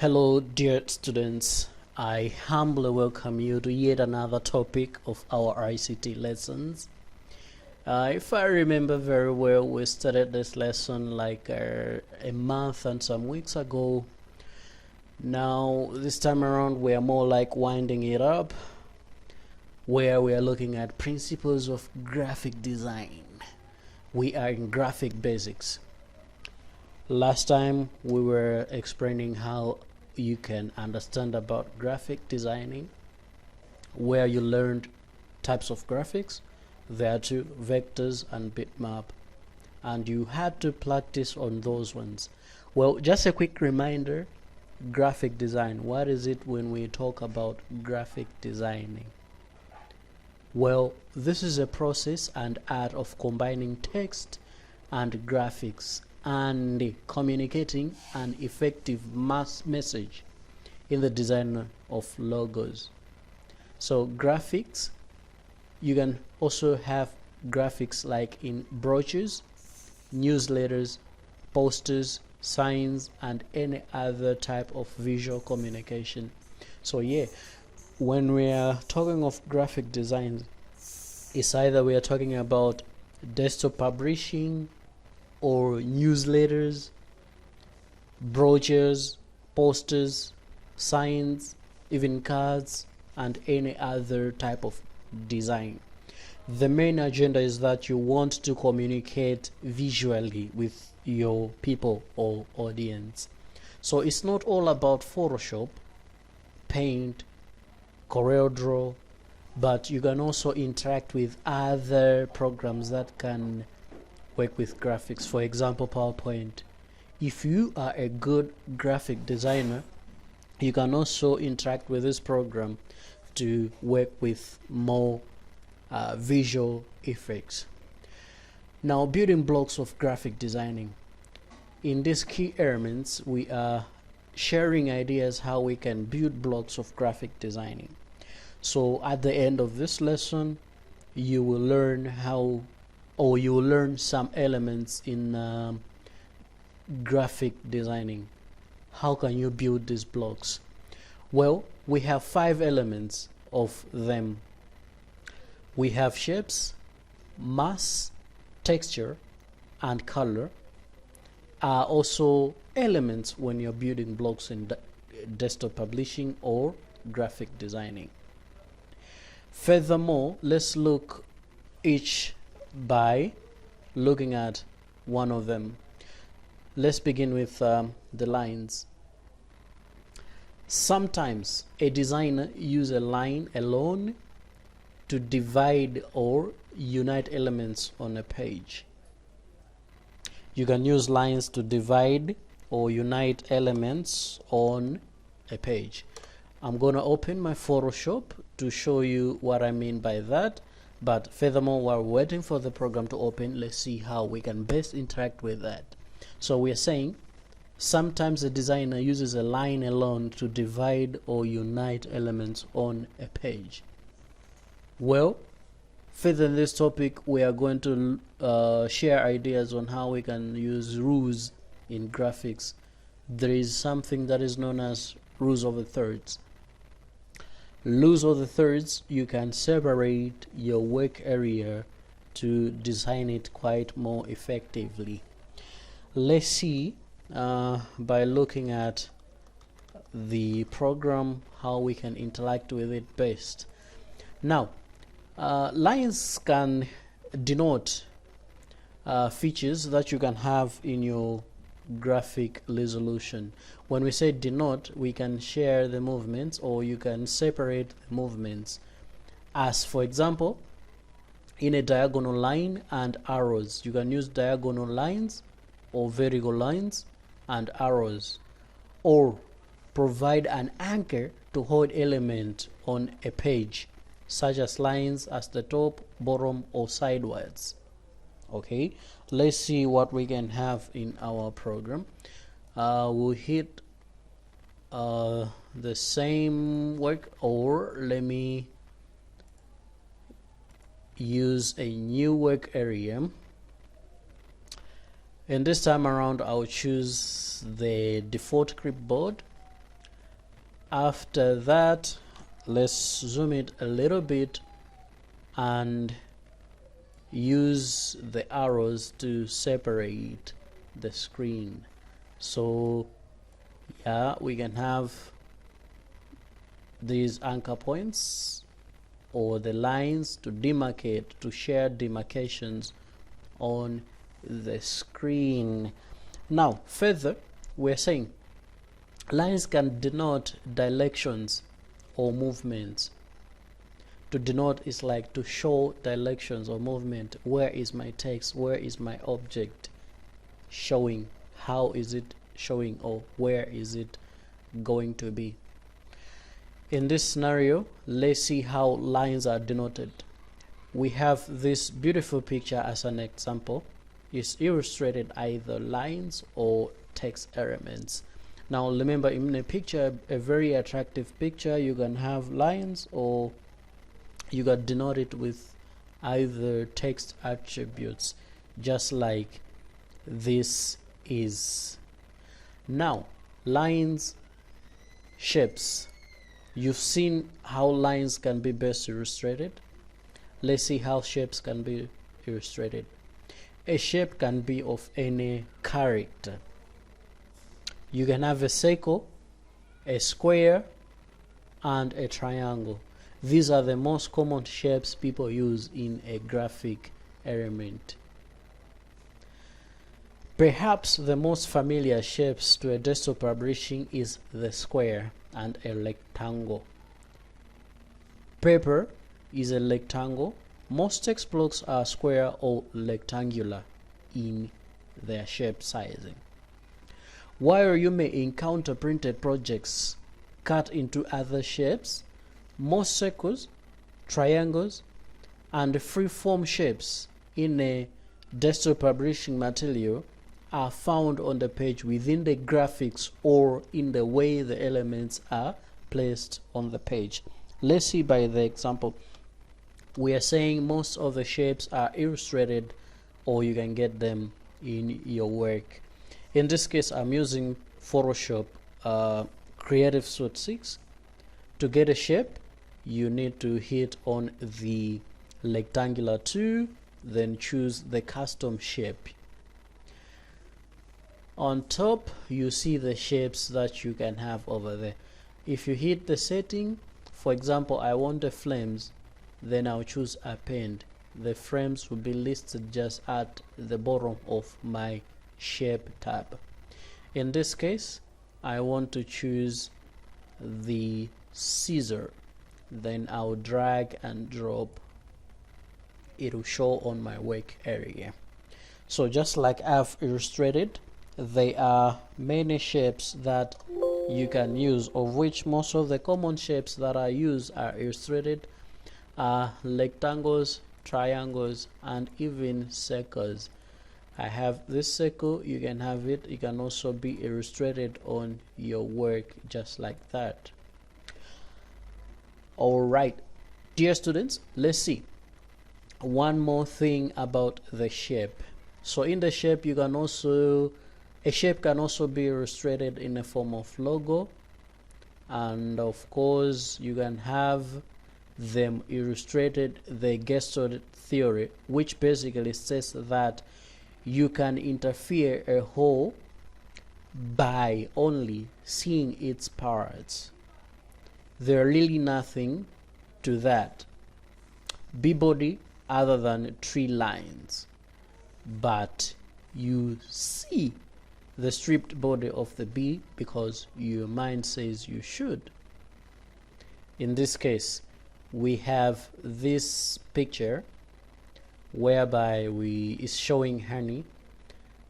Hello, dear students. I humbly welcome you to yet another topic of our ICT lessons. If I remember very well, we started this lesson like a month and some weeks ago. Now, this time around, we are more like winding it up, where we are looking at principles of graphic design. We are in graphic basics. Last time we were explaining how you can understand about graphic designing, where you learned types of graphics. There are two: vectors and bitmap, and you had to practice on those ones. Well, just a quick reminder: graphic design, what is it when we talk about graphic designing? Well, this is a process and art of combining text and graphics and communicating an effective mass message in the design of logos. So graphics, you can also have graphics like in brochures, newsletters, posters, signs, and any other type of visual communication. So yeah, when we are talking of graphic design, it's either we are talking about desktop publishing or newsletters, brochures, posters, signs, even cards, and any other type of design. The main agenda is that you want to communicate visually with your people or audience. So it's not all about Photoshop, Paint, CorelDRAW, but you can also interact with other programs that can work with graphics. For example, PowerPoint. If you are a good graphic designer, you can also interact with this program to work with more visual effects. Now, building blocks of graphic designing. In these key elements, we are sharing ideas how we can build blocks of graphic designing. So at the end of this lesson, you will learn how, or you will learn some elements in graphic designing. How can you build these blocks? Well, we have 5 elements of them. We have shapes, mass, texture, and color are also elements when you're building blocks in desktop publishing or graphic designing. Furthermore, let's look each by looking at one of them. Let's begin with the lines. Sometimes a designer uses a line alone to divide or unite elements on a page. You can use lines to divide or unite elements on a page. I'm going to open my Photoshop to show you what I mean by that. But furthermore, while waiting for the program to open, let's see how we can best interact with that. So we are saying sometimes a designer uses a line alone to divide or unite elements on a page. Well, further in this topic, we are going to share ideas on how we can use rules in graphics. There is something that is known as rules of the thirds. Rules of the thirds, you can separate your work area to design it quite more effectively. Let's see by looking at the program how we can interact with it best. Now, lines can denote features that you can have in your graphic resolution. When we say denote, we can share the movements or you can separate the movements, as for example in a diagonal line and arrows. You can use diagonal lines or vertical lines and arrows, or provide an anchor to hold element on a page, such as lines at the top, bottom, or sideways. Okay, let's see what we can have in our program. We'll hit the same work, or let me use a new work area, and this time around I'll choose the default clipboard After that, let's zoom it a little bit and use the arrows to separate the screen. So yeah, we can have these anchor points or the lines to demarcate, to share demarcations on the screen. Now further, we're saying lines can denote directions or movements. To denote is like to show directions or movement. Where is my text? Where is my object showing? How is it showing, or where is it going to be? In this scenario, let's see how lines are denoted. We have this beautiful picture as an example. It's illustrated either lines or text elements. Now remember, in a picture, a very attractive picture, you can have lines or you can denote it with either text attributes, just like this is. Now lines, shapes. You've seen how lines can be best illustrated. Let's see how shapes can be illustrated. A shape can be of any character. You can have a circle, a square, and a triangle. These are the most common shapes people use in a graphic element. Perhaps the most familiar shapes to a desktop publishing is the square and a rectangle. Paper is a rectangle. Most text blocks are square or rectangular in their shape sizing. While you may encounter printed projects cut into other shapes, most circles, triangles, and free-form shapes in a desktop publishing material are found on the page within the graphics or in the way the elements are placed on the page. Let's see by the example. We are saying most of the shapes are illustrated, or you can get them in your work. In this case, I'm using Photoshop Creative Suite 6. To get a shape, you need to hit on the rectangular tool, then choose the custom shape. On top, you see the shapes that you can have over there. If you hit the setting, for example, I want the flames, then I'll choose append. The frames will be listed just at the bottom of my shape tab. In this case, I want to choose the scissor, then I'll drag and drop. It will show on my work area. So just like I've illustrated, there are many shapes that you can use, of which most of the common shapes that I use are illustrated, rectangles, triangles, and even circles. I have this circle, you can have it, it can also be illustrated on your work just like that. Alright, dear students, let's see one more thing about the shape. So in the shape, you can also, a shape can also be illustrated in a form of logo, and of course you can have them illustrated the Gestalt theory, which basically says that you can interfere a whole by only seeing its parts. There's really nothing to that B-body other than 3 lines, but you see the stripped body of the B because your mind says you should. In this case, we have this picture whereby is showing honey.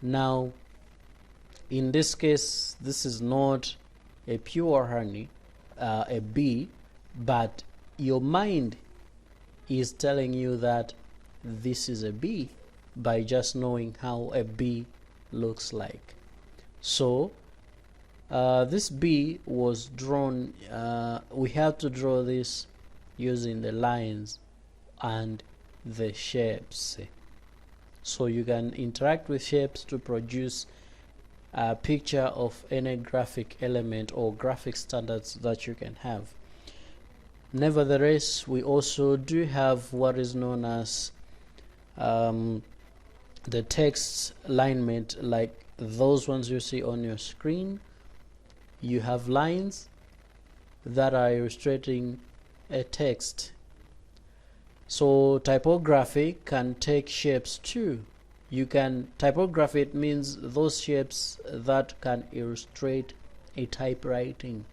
Now in this case, this is not a pure honey, a bee, but your mind is telling you that this is a bee by just knowing how a bee looks like. So this bee was drawn, we have to draw this using the lines and the shapes. So you can interact with shapes to produce a picture of any graphic element or graphic standards that you can have. Nevertheless, we also do have what is known as the text alignment, like those ones you see on your screen. You have lines that are illustrating a text. So typography can take shapes too. Typography, it means those shapes that can illustrate a typewriting.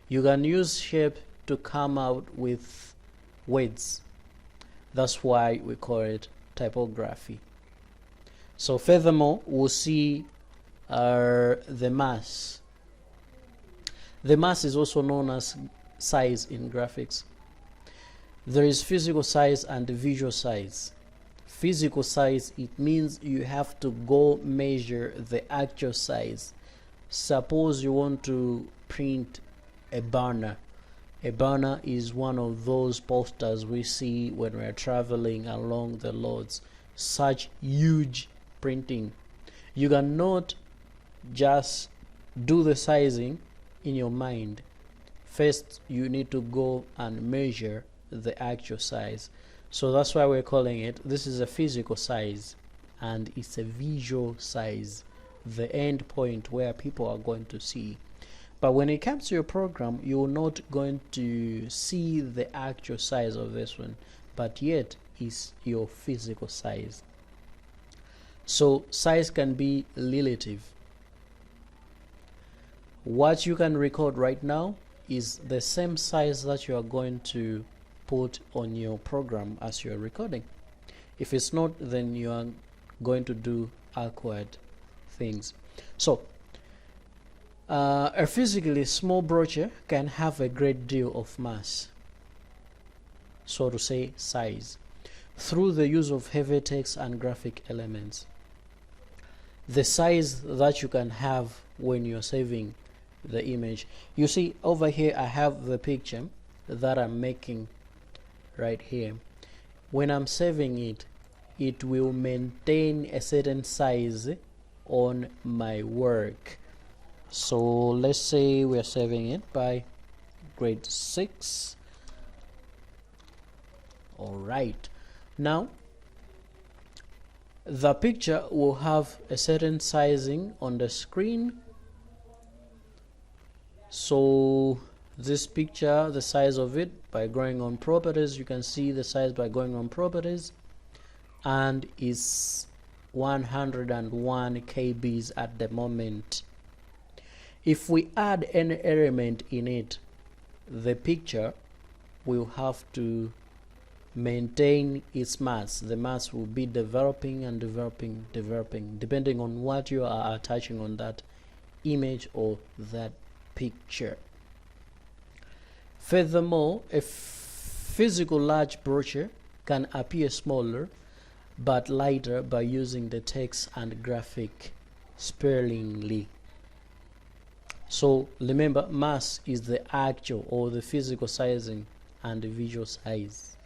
You can use shape to come out with words. That's why we call it typography. So furthermore, we'll see the mass. The mass is also known as size in graphics. There is physical size and visual size. Physical size, it means you have to go measure the actual size. Suppose you want to print a banner. A banner is one of those posters we see when we're traveling along the roads. Such huge printing. You cannot just do the sizing in your mind. First, you need to go and measure the actual size. So that's why we're calling it, this is a physical size and it's a visual size, the end point where people are going to see. But when it comes to your program, you're not going to see the actual size of this one, but yet is your physical size. So size can be relative. What you can record right now is the same size that you are going to put on your program as you're recording. If it's not, then you are going to do awkward things. So a physically small brochure can have a great deal of mass, so to say size, through the use of heavy text and graphic elements. The size that you can have when you're saving the image. You see over here I have the picture that I'm making right here. When I'm saving it, it will maintain a certain size on my work. So let's say we're saving it by grade 6. Alright, now the picture will have a certain sizing on the screen. So this picture, the size of it, by going on properties, you can see the size by going on properties, and is 101 kbs at the moment. If we add any element in it, the picture will have to maintain its mass. The mass will be developing and developing, depending on what you are attaching on that image or that picture. Furthermore, a physical large brochure can appear smaller but lighter by using the text and graphic sparingly. So remember, mass is the actual or the physical sizing and the visual size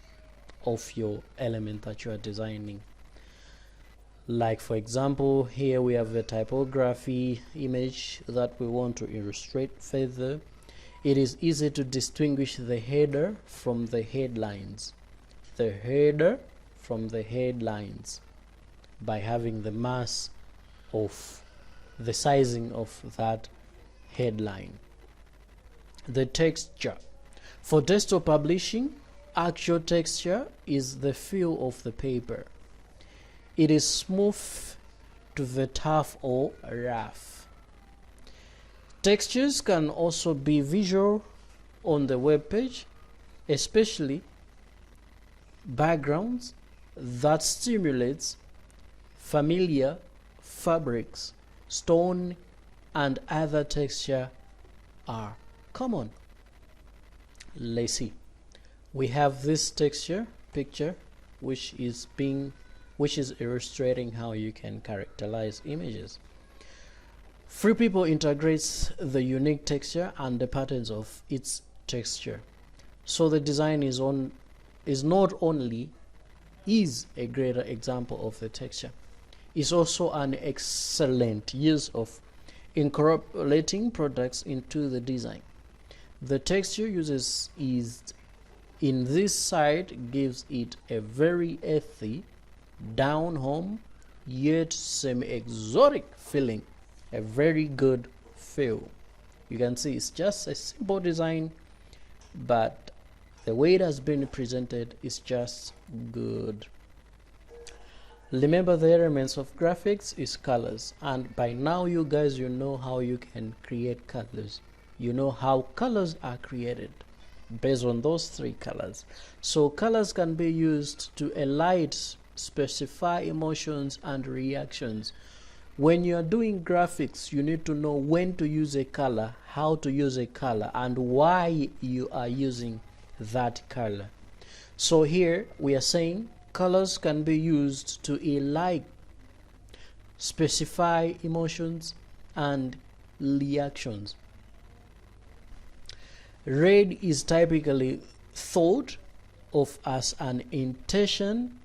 of your element that you are designing. Like for example, here we have a typography image that we want to illustrate further. It is easy to distinguish the header from the headlines. The header from the headlines by having the mass of the sizing of that headline. The texture. For desktop publishing, actual texture is the feel of the paper. It is smooth to the tough or rough. Textures can also be visual on the web page, especially backgrounds that stimulates familiar fabrics, stone, and other texture are common. Let's see. We have this texture picture which is illustrating how you can characterize images. Free People integrates the unique texture and the patterns of its texture. So the design is a greater example of the texture. It's also an excellent use of incorporating products into the design. The texture uses is in this side gives it a very earthy, down home, yet semi-exotic feeling, a very good feel. You can see it's just a simple design, but the way it has been presented is just good. Remember, the elements of graphics is colors, and by now you guys, you know how you can create colors. You know how colors are created based on those three colors. So colors can be used to elide, specify emotions and reactions. When you are doing graphics, you need to know when to use a color, how to use a color, and why you are using that color. So here we are saying colors can be used to elide, specify emotions and reactions. Red is typically thought of as an intention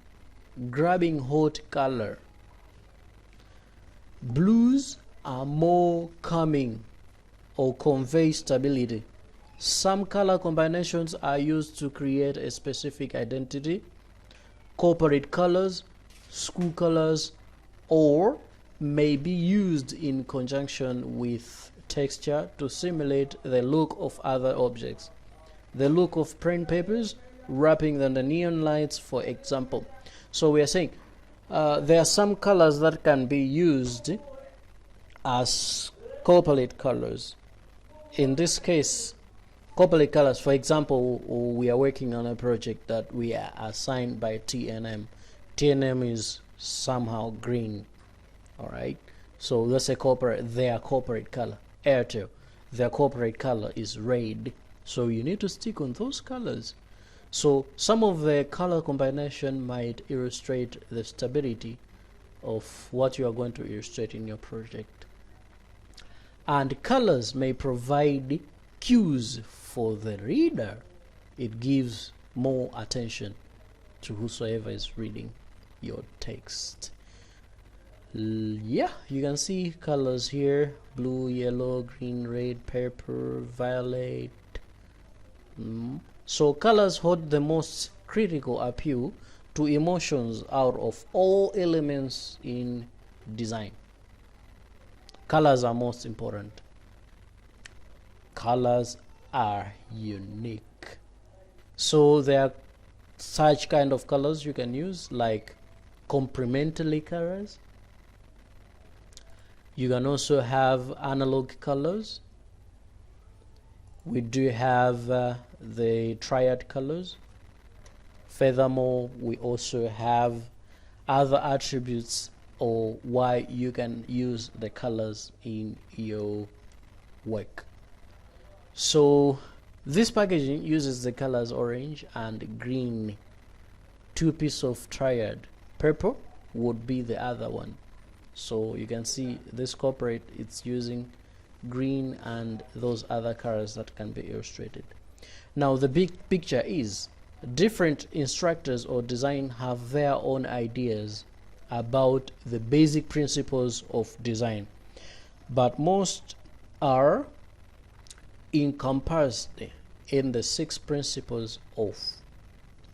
grabbing hot color. Blues are more calming or convey stability. Some color combinations are used to create a specific identity. Corporate colors, school colors, or may be used in conjunction with texture to simulate the look of other objects. The look of print papers wrapping on the neon lights, for example. So we are saying there are some colors that can be used as corporate colors. In this case, corporate colors, for example, we are working on a project that we are assigned by TNM. TNM is somehow green. All right, so that's a corporate, their corporate color. Airtel, their corporate color is red, so you need to stick on those colors. So some of the color combination might illustrate the stability of what you are going to illustrate in your project. And colors may provide cues for the reader. It gives more attention to whosoever is reading your text. Yeah, you can see colors here: blue, yellow, green, red, purple, violet. So colors hold the most critical appeal to emotions out of all elements in design. Colors are most important. Colors are unique. So there are such kind of colors you can use, like complementary colors. You can also have analog colors. We do have the triad colors. Furthermore, we also have other attributes or why you can use the colors in your work. So this packaging uses the colors orange and green. Two pieces of triad. Purple would be the other one. So you can see this corporate, it's using green and those other colors that can be illustrated. Now the big picture is different instructors or design have their own ideas about the basic principles of design, but most are encompassed in the 6 principles of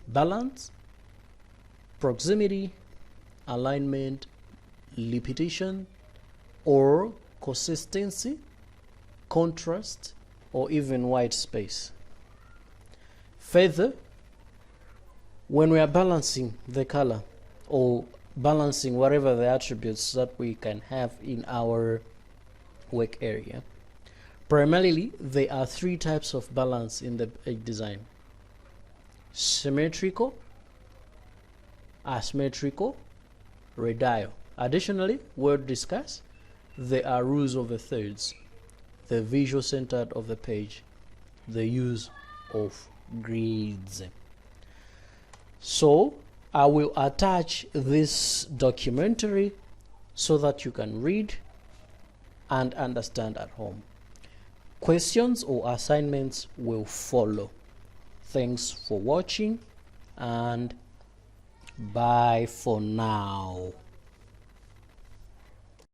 balance, proximity, alignment, repetition or consistency, contrast, or even white space. Further, when we are balancing the color or balancing whatever the attributes that we can have in our work area, primarily there are 3 types of balance in the design: symmetrical, asymmetrical, radial. Additionally, we'll discuss there are rules of the thirds, the visual centered of the page, the use of grids. So I will attach this documentary so that you can read and understand at home. Questions or assignments will follow. Thanks for watching and bye for now.